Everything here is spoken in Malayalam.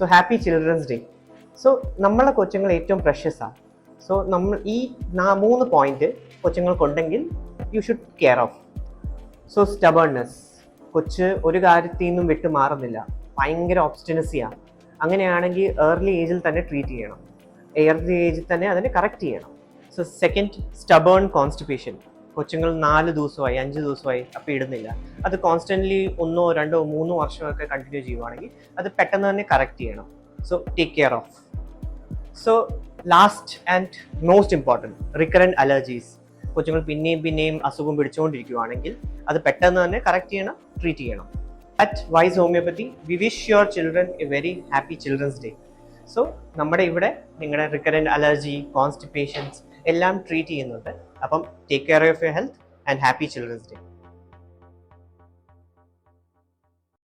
So happy children's day. So നമ്മളെ കൊച്ചുങ്ങൾ ഏറ്റവും പ്രഷ്യസാണ്. സോ നമ്മൾ ഈ 3 പോയിന്റ് കൊച്ചുങ്ങൾക്കുണ്ടെങ്കിൽ you should care of. So stubbornness, കൊച്ച് ഒരു കാര്യത്തിൽ നിന്നും വിട്ടു മാറുന്നില്ല, ഭയങ്കര ഒബ്സ്റ്റിനസിയാണ്. അങ്ങനെയാണെങ്കിൽ ഏർലി ഏജിൽ തന്നെ ട്രീറ്റ് ചെയ്യണം, ഏർലി ഏജിൽ തന്നെ അതിനെ കറക്റ്റ് ചെയ്യണം. So second, stubborn constipation. കൊച്ചുങ്ങൾ 4 ദിവസമായി 5 ദിവസമായി അപ്പോൾ ഇടുന്നില്ല, അത് കോൺസ്റ്റന്റ്ലി 1, 2, 3 വർഷമൊക്കെ കണ്ടിന്യൂ ചെയ്യുവാണെങ്കിൽ അത് പെട്ടെന്ന് തന്നെ കറക്റ്റ് ചെയ്യണം. So take care of. So last and most important, recurrent allergies. കൊച്ചുങ്ങൾ പിന്നെയും അസുഖം പിടിച്ചുകൊണ്ടിരിക്കുകയാണെങ്കിൽ അത് പെട്ടെന്ന് തന്നെ കറക്റ്റ് ചെയ്യണം, ട്രീറ്റ് ചെയ്യണം. At wise homeopathy we wish your children a very happy children's day. So നമ്മുടെ ഇവിടെ നിങ്ങളുടെ റിക്കറൻറ്റ് അലർജി, കോൺസ്റ്റിപ്പേഷൻസ് എല്ലാം ട്രീറ്റ് ചെയ്യുന്നുണ്ട്. അപ്പം take care of your health and happy children's day.